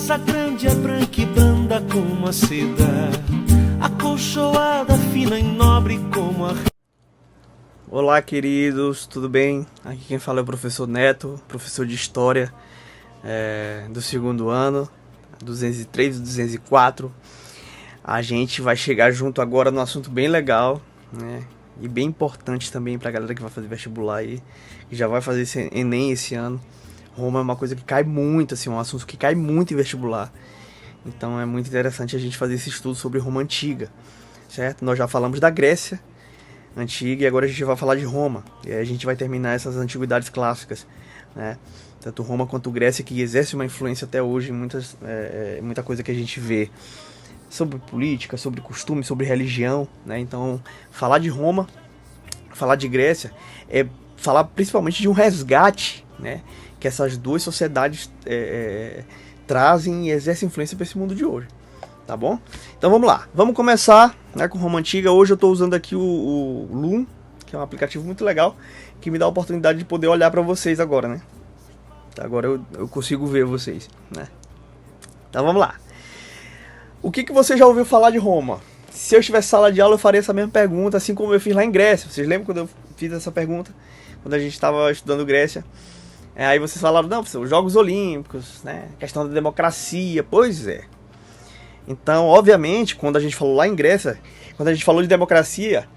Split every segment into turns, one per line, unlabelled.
Massa grande é branca e branda como a seda, acolchoada, fina e nobre como a...
Olá, queridos, tudo bem? Aqui quem fala é o professor Neto, professor de História do segundo ano, 203 e 204. A gente vai chegar junto agora num assunto bem legal, né? E bem importante também pra galera que vai fazer vestibular aí, que já vai fazer esse Enem esse ano. Roma é uma coisa que cai muito, assim, um assunto que cai muito em vestibular. Então é muito interessante a gente fazer esse estudo sobre Roma Antiga, certo? Nós já falamos da Grécia Antiga e agora a gente vai falar de Roma. E aí a gente vai terminar essas antiguidades clássicas, né? Tanto Roma quanto Grécia, que exerce uma influência até hoje em muita coisa que a gente vê sobre política, sobre costume, sobre religião, né? Então, falar de Roma, falar de Grécia, é falar principalmente de um resgate, né? Que essas duas sociedades trazem e exercem influência para esse mundo de hoje, tá bom? Então vamos lá, vamos começar, né, com Roma Antiga. Hoje eu estou usando aqui o Loom, que é um aplicativo muito legal, que me dá a oportunidade de poder olhar para vocês agora, né? Agora eu consigo ver vocês, né? Então vamos lá. O que você já ouviu falar de Roma? Se eu tivesse sala de aula, eu faria essa mesma pergunta, assim como eu fiz lá em Grécia. Vocês lembram quando eu fiz essa pergunta? Quando a gente estava estudando Grécia. Aí vocês falaram, não, os Jogos Olímpicos, né? Questão da democracia. Pois é. Então, obviamente, quando a gente falou lá em Grécia, quando a gente falou de democracia,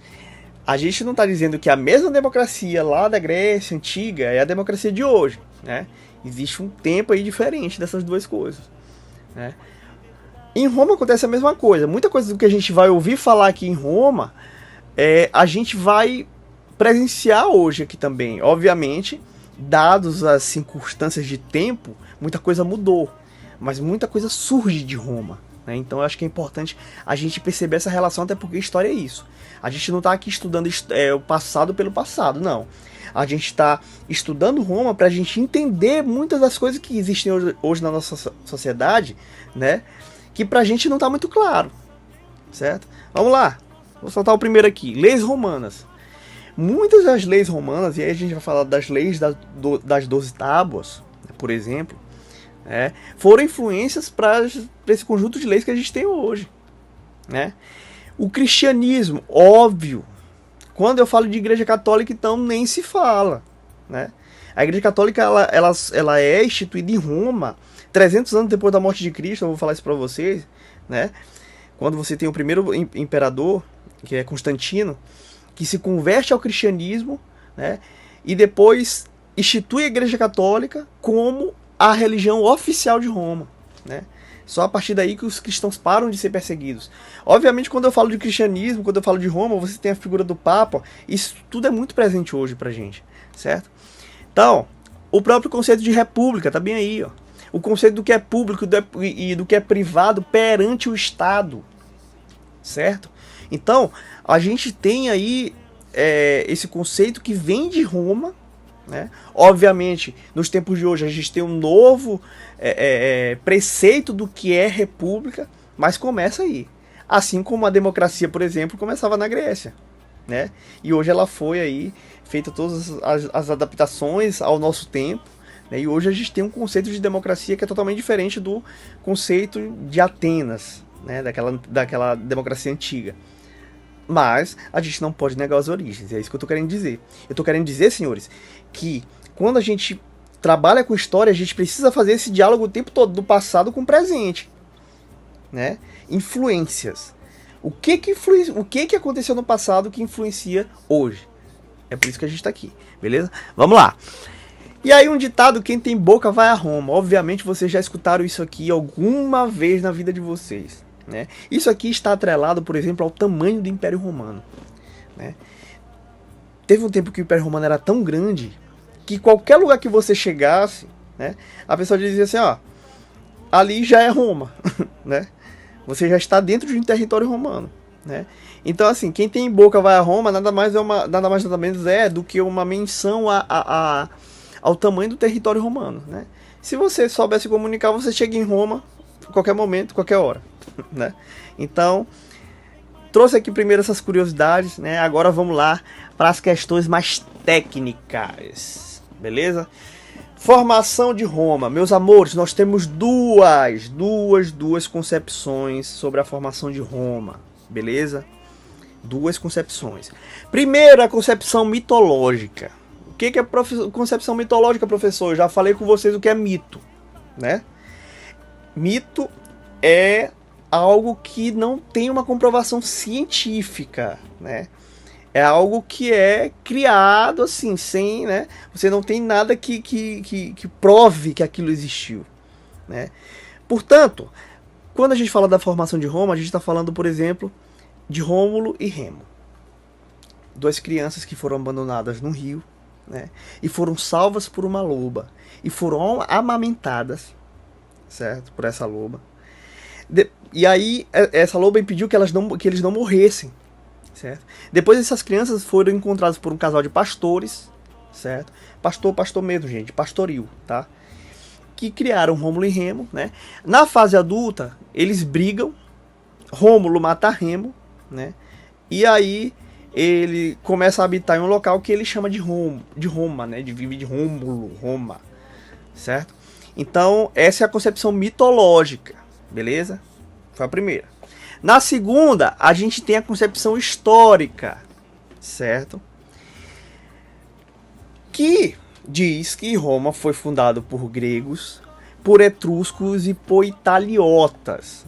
a gente não está dizendo que a mesma democracia lá da Grécia Antiga é a democracia de hoje, né? Existe um tempo aí diferente dessas duas coisas, né? Em Roma acontece a mesma coisa. Muita coisa do que a gente vai ouvir falar aqui em Roma, a gente vai presenciar hoje aqui também. Obviamente, dados as circunstâncias de tempo, muita coisa mudou, mas muita coisa surge de Roma, né? Então eu acho que é importante a gente perceber essa relação, até porque a história é isso. A gente não está aqui estudando o passado pelo passado, não. A gente está estudando Roma para a gente entender muitas das coisas que existem hoje na nossa sociedade, né? Que pra gente não tá muito claro, certo? Vamos lá, vou soltar o primeiro aqui, leis romanas. Muitas das leis romanas, e aí a gente vai falar das leis das 12 tábuas, por exemplo, foram influências para esse conjunto de leis que a gente tem hoje, né? O cristianismo, óbvio, quando eu falo de igreja católica, então nem se fala, né? A igreja católica ela é instituída em Roma 300 anos depois da morte de Cristo. Eu vou falar isso para vocês, né? Quando você tem o primeiro imperador, que é Constantino, que se converte ao cristianismo, né? E depois institui a igreja católica como a religião oficial de Roma, né? Só a partir daí que os cristãos param de ser perseguidos. Obviamente, quando eu falo de cristianismo, quando eu falo de Roma, você tem a figura do Papa. Isso tudo é muito presente hoje pra gente, certo? Então, o próprio conceito de república tá bem aí, ó. O conceito do que é público e do que é privado perante o Estado, certo? Então, a gente tem aí esse conceito que vem de Roma, né? Obviamente, nos tempos de hoje, a gente tem um novo preceito do que é república, mas começa aí. Assim como a democracia, por exemplo, começava na Grécia, né? E hoje ela foi aí feita todas as adaptações ao nosso tempo. E hoje a gente tem um conceito de democracia que é totalmente diferente do conceito de Atenas, né? daquela democracia antiga. Mas a gente não pode negar as origens, é isso que eu estou querendo dizer. Eu estou querendo dizer, senhores, que quando a gente trabalha com história, a gente precisa fazer esse diálogo o tempo todo, do passado com o presente, né? Influências. O que aconteceu no passado que influencia hoje? É por isso que a gente está aqui, beleza? Vamos lá. E aí um ditado, quem tem boca vai a Roma. Obviamente vocês já escutaram isso aqui alguma vez na vida de vocês, né? Isso aqui está atrelado, por exemplo, ao tamanho do Império Romano, né? Teve um tempo que o Império Romano era tão grande que qualquer lugar que você chegasse, né, a pessoa dizia assim, ó, ali já é Roma, né? Você já está dentro de um território romano, né? Então, assim, quem tem boca vai a Roma, nada mais nada menos do que uma menção ao tamanho do território romano, né? Se você souber se comunicar, você chega em Roma a qualquer momento, qualquer hora, né? Então, trouxe aqui primeiro essas curiosidades, né? Agora vamos lá para as questões mais técnicas, beleza? Formação de Roma. Meus amores, nós temos duas concepções sobre a formação de Roma, beleza? Duas concepções. Primeiro, a concepção mitológica. O que é concepção mitológica, professor? Eu já falei com vocês o que é mito, né? Mito é algo que não tem uma comprovação científica, né? É algo que é criado assim, sem, né? Você não tem nada que prove que aquilo existiu, né? Portanto, quando a gente fala da formação de Roma, a gente está falando, por exemplo, de Rômulo e Remo. Duas crianças que foram abandonadas no rio, né? E foram salvas por uma loba. E foram amamentadas, certo? Por essa loba. E aí, essa loba impediu que eles não morressem. Certo? Depois essas crianças foram encontradas por um casal de pastores, certo? Pastor mesmo, gente, pastoril, tá? Que criaram Rômulo e Remo, né? Na fase adulta, eles brigam, Rômulo mata Remo, né? E aí ele começa a habitar em um local que ele chama de Roma, né? Vive de Rômulo, Roma, certo? Então, essa é a concepção mitológica, beleza? Foi a primeira. Na segunda, a gente tem a concepção histórica, certo? Que diz que Roma foi fundada por gregos, por etruscos e por italiotas,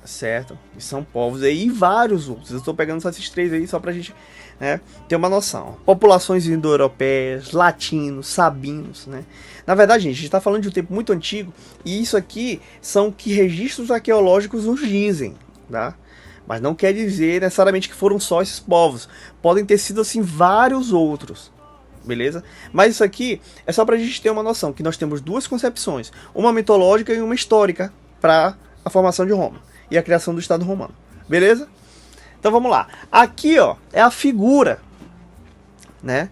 certo? Que são povos aí e vários outros. Eu estou pegando só esses três aí só pra gente, né, ter uma noção. Populações indo-europeias, latinos, sabinos, né? Na verdade, gente, a gente está falando de um tempo muito antigo e isso aqui são que registros arqueológicos nos dizem. Tá? Mas não quer dizer necessariamente que foram só esses povos. Podem ter sido assim vários outros. Beleza? Mas isso aqui é só pra gente ter uma noção que nós temos duas concepções, uma mitológica e uma histórica para a formação de Roma e a criação do Estado Romano. Beleza? Então vamos lá. Aqui, ó, é a figura, né,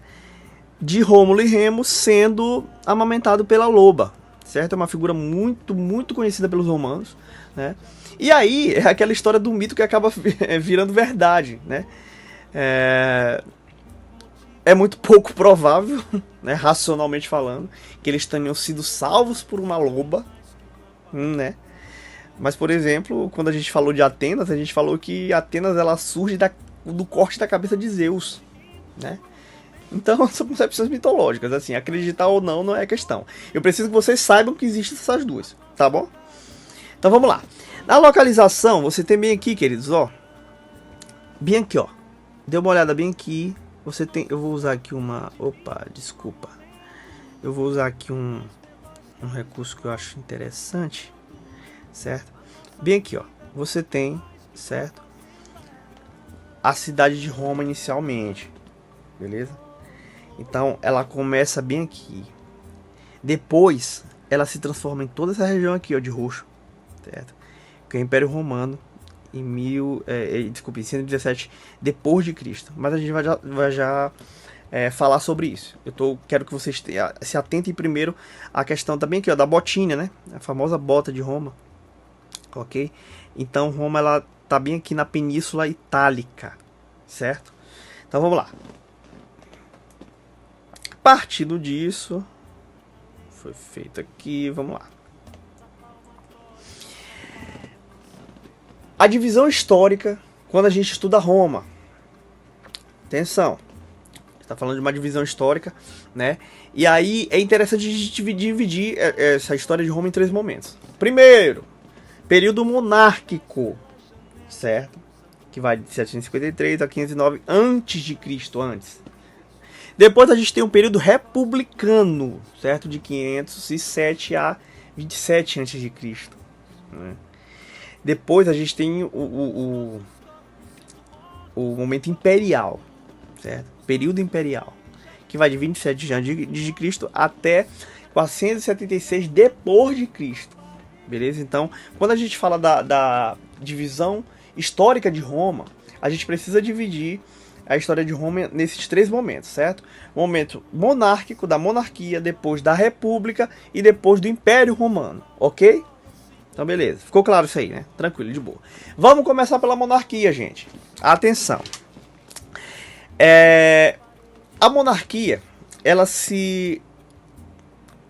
de Rômulo e Remo sendo amamentado pela loba, certo? É uma figura muito conhecida pelos romanos, né? E aí, é aquela história do mito que acaba virando verdade, né? É muito pouco provável, né, racionalmente falando, que eles tenham sido salvos por uma loba, né? Mas, por exemplo, quando a gente falou de Atenas, a gente falou que Atenas ela surge do corte da cabeça de Zeus, né? Então, são concepções mitológicas, assim, acreditar ou não é questão. Eu preciso que vocês saibam que existem essas duas, tá bom? Então, vamos lá. Na localização, você tem bem aqui, queridos, ó. Bem aqui, ó. Dê uma olhada bem aqui. Você tem... Eu vou usar aqui uma... Opa, desculpa. Eu vou usar aqui um recurso que eu acho interessante. Certo? Bem aqui, ó. Você tem, certo? A cidade de Roma inicialmente. Beleza? Então, ela começa bem aqui. Depois, ela se transforma em toda essa região aqui, ó, de roxo. Certo? Que é o Império Romano em 117 depois de Cristo. Mas a gente vai já falar sobre isso. Quero que vocês se atentem primeiro à questão também aqui, ó, da botinha, né? A famosa bota de Roma. Ok? Então Roma ela tá bem aqui na Península Itálica, certo? Então vamos lá. Partindo disso, foi feito aqui, vamos lá. A divisão histórica, quando a gente estuda Roma. Atenção. Está falando de uma divisão histórica, né? E aí é interessante a gente dividir essa história de Roma em três momentos. Primeiro, período monárquico, certo? Que vai de 753 a 509 antes de Cristo, antes. Depois a gente tem um período republicano, certo? De 507 a 27 antes de Cristo, né? Depois a gente tem o momento imperial, certo? Período imperial, que vai de 27 antes de Cristo até 476 depois de Cristo. Beleza? Então, quando a gente fala da divisão histórica de Roma, a gente precisa dividir a história de Roma nesses três momentos, certo? Momento monárquico, da monarquia, depois da república e depois do Império Romano, ok? Então, beleza. Ficou claro isso aí, né? Tranquilo, de boa. Vamos começar pela monarquia, gente. Atenção. A monarquia, ela se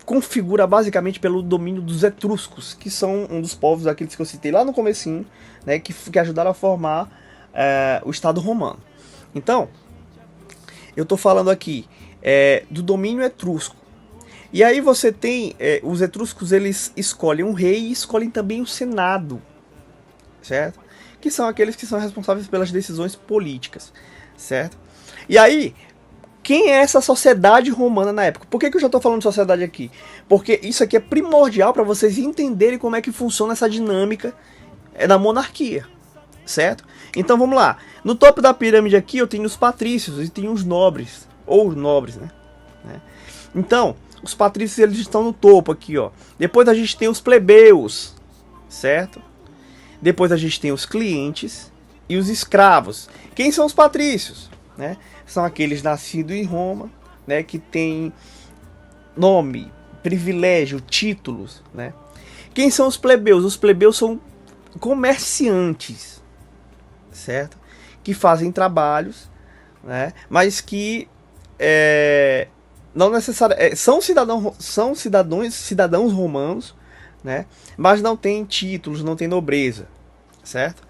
configura basicamente pelo domínio dos etruscos, que são um dos povos, aqueles que eu citei lá no comecinho, né, que ajudaram a formar o Estado romano. Então, eu estou falando aqui do domínio etrusco. E aí você tem, os etruscos, eles escolhem um rei e escolhem também o Senado, certo? Que são aqueles que são responsáveis pelas decisões políticas, certo? E aí, quem é essa sociedade romana na época? Por que eu já estou falando de sociedade aqui? Porque isso aqui é primordial para vocês entenderem como é que funciona essa dinâmica da monarquia, certo? Então vamos lá. No topo da pirâmide aqui eu tenho os patrícios e tenho os nobres, ou os nobres, né? Então, os patrícios, eles estão no topo aqui, ó. Depois a gente tem os plebeus, certo? Depois a gente tem os clientes e os escravos. Quem são os patrícios, né? São aqueles nascidos em Roma, né, que têm nome, privilégio, títulos, né? Quem são os plebeus? Os plebeus são comerciantes, certo? Que fazem trabalhos, né, mas que não necessariamente são cidadãos romanos, né, mas não têm títulos, não têm nobreza, certo?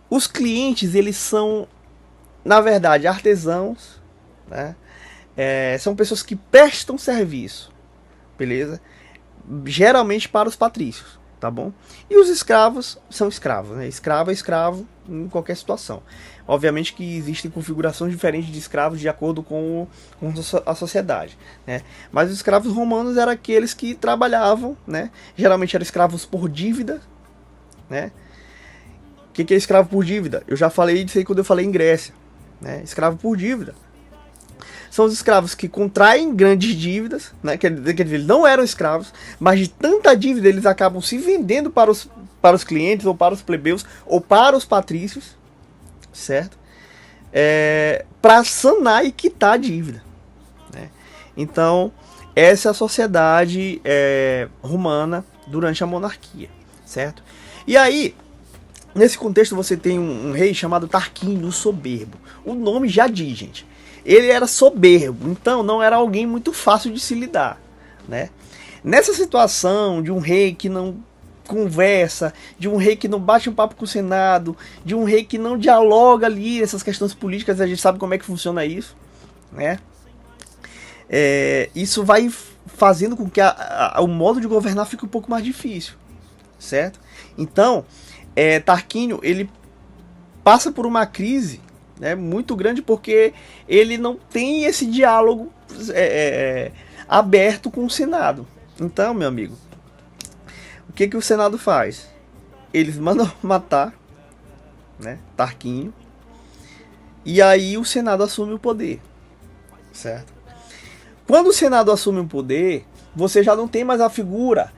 Os clientes, eles são, na verdade, artesãos, né? São pessoas que prestam serviço, beleza? Geralmente para os patrícios, tá bom? E os escravos são escravos, né? Escravo é escravo em qualquer situação. Obviamente que existem configurações diferentes de escravos de acordo com a sociedade, né? Mas os escravos romanos eram aqueles que trabalhavam, né? Geralmente eram escravos por dívida, né? O que é escravo por dívida? Eu já falei disso aí quando eu falei em Grécia, né? Escravo por dívida são os escravos que contraem grandes dívidas, né? Quer dizer, eles não eram escravos, mas de tanta dívida eles acabam se vendendo para os clientes, ou para os plebeus, ou para os patrícios, certo? Para sanar e quitar a dívida, né? Então, essa é a sociedade romana durante a monarquia, certo? E aí, nesse contexto, você tem um rei chamado Tarquínio o Soberbo. O nome já diz, gente. Ele era soberbo, então não era alguém muito fácil de se lidar, né? Nessa situação de um rei que não conversa, de um rei que não bate um papo com o Senado, de um rei que não dialoga ali essas questões políticas, a gente sabe como é que funciona isso, né? Isso vai fazendo com que o modo de governar fique um pouco mais difícil, certo? Então, Tarquínio, ele passa por uma crise, né, muito grande, porque ele não tem esse diálogo aberto com o Senado. Então, meu amigo, o que o Senado faz? Eles mandam matar, né, Tarquínio, e aí o Senado assume o poder, certo? Quando o Senado assume o poder, você já não tem mais a figura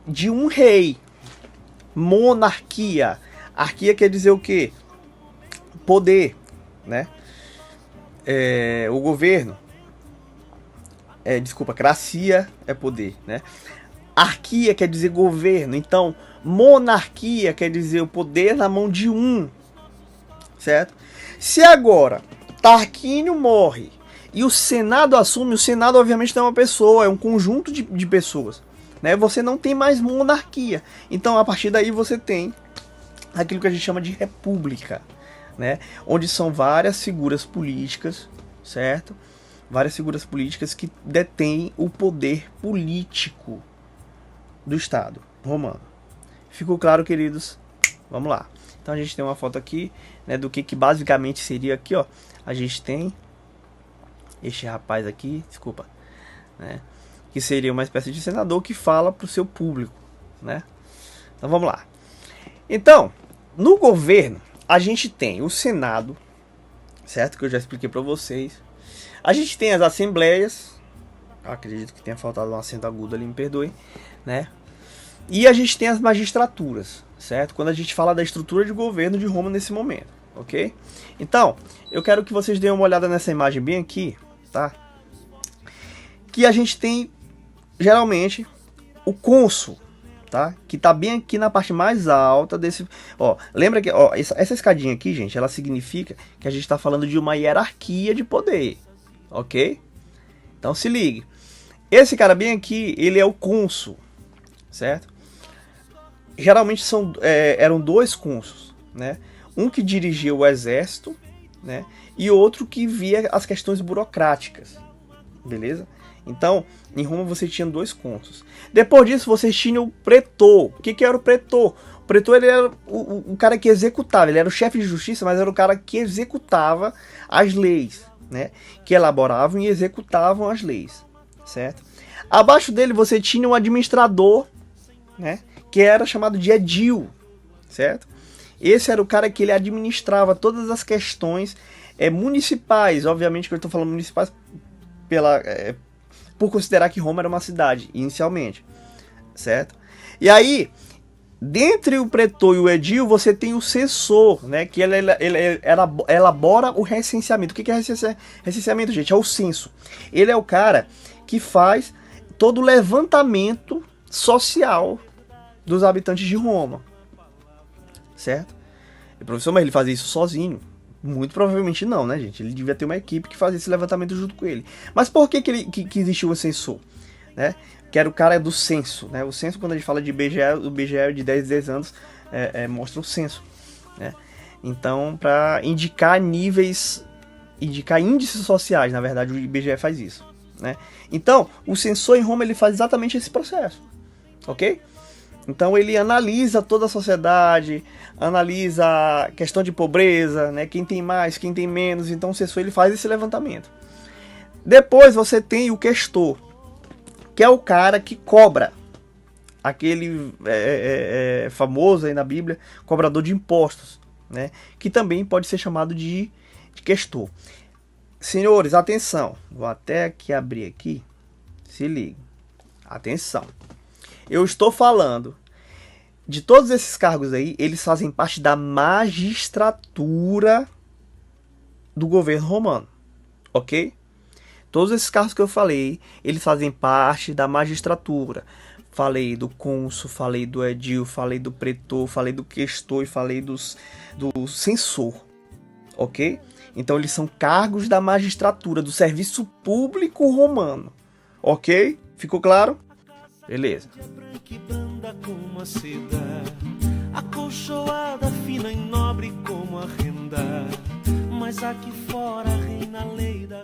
de um rei. Monarquia. Arquia quer dizer o quê? Poder, né? O governo. Cracia é poder, né? Arquia quer dizer governo. Então, monarquia quer dizer o poder na mão de um, certo? Se agora Tarquínio morre e o Senado assume, o Senado obviamente não é uma pessoa, é um conjunto de pessoas, né? Você não tem mais monarquia. Então, a partir daí você tem aquilo que a gente chama de república, né? Onde são várias figuras políticas, certo? Várias figuras políticas que detêm o poder político do Estado romano. Ficou claro, queridos? Vamos lá. Então a gente tem uma foto aqui, né, do que basicamente seria aqui, ó. A gente tem este rapaz aqui, desculpa, né, que seria uma espécie de senador que fala para o seu público, né? Então vamos lá. Então, no governo, a gente tem o Senado, certo? Que eu já expliquei para vocês. A gente tem as assembleias. Acredito que tenha faltado um acento agudo ali, me perdoe, né? E a gente tem as magistraturas, certo? Quando a gente fala da estrutura de governo de Roma nesse momento, ok? Então, eu quero que vocês deem uma olhada nessa imagem bem aqui, tá? Que a gente tem, geralmente, o cônsul, tá? Que tá bem aqui na parte mais alta desse... Ó, lembra que essa escadinha aqui, gente, ela significa que a gente está falando de uma hierarquia de poder, ok? Então se ligue. Esse cara bem aqui, ele é o cônsul, certo? Geralmente eram dois cônsuls, né? Um que dirigia o exército, né? E outro que via as questões burocráticas, beleza? Então, em Roma você tinha dois cônsuls. Depois disso, você tinha o pretor. O que era o pretor? O pretor, ele era o cara que executava, ele era o chefe de justiça, mas era o cara que executava as leis, né? Que elaboravam e executavam as leis, certo? Abaixo dele você tinha um administrador, né? Que era chamado de edil, certo? Esse era o cara que ele administrava todas as questões municipais. Obviamente que eu estou falando municipais por considerar que Roma era uma cidade, inicialmente, certo? E aí, dentre o pretor e o edil, você tem o censor, né? Que ele elabora o recenseamento. O que é recenseamento, gente? É o censo. Ele é o cara que faz todo o levantamento social dos habitantes de Roma, certo? E o professor, mas ele fazia isso sozinho? Muito provavelmente não, né, gente? Ele devia ter uma equipe que fazia esse levantamento junto com ele. Mas por que existiu o censor? Né? Que era o cara do censo, né? O censo, quando a gente fala de IBGE, o IBGE de 10 em 10 anos mostra o censo, né? Então, para indicar índices sociais, na verdade, o IBGE faz isso, né? Então, o censor em Roma, ele faz exatamente esse processo, ok? Então ele analisa toda a sociedade, analisa a questão de pobreza, né? Quem tem mais, quem tem menos. Então o censor, ele faz esse levantamento. Depois você tem o questor, que é o cara que cobra. Aquele famoso aí na Bíblia, cobrador de impostos, né? Que também pode ser chamado de questor. Senhores, atenção. Vou até aqui abrir aqui. Se liga. Atenção. Eu estou falando de todos esses cargos aí, eles fazem parte da magistratura do governo romano, ok? Todos esses cargos que eu falei, eles fazem parte da magistratura. Falei do cônsul, falei do edil, falei do pretor, falei do questor e falei do censor, ok? Então eles são cargos da magistratura, do serviço público romano, ok? Ficou claro? Beleza.
Como a seda, acolchoada, fina e nobre como a renda, mas aqui fora reina a lei da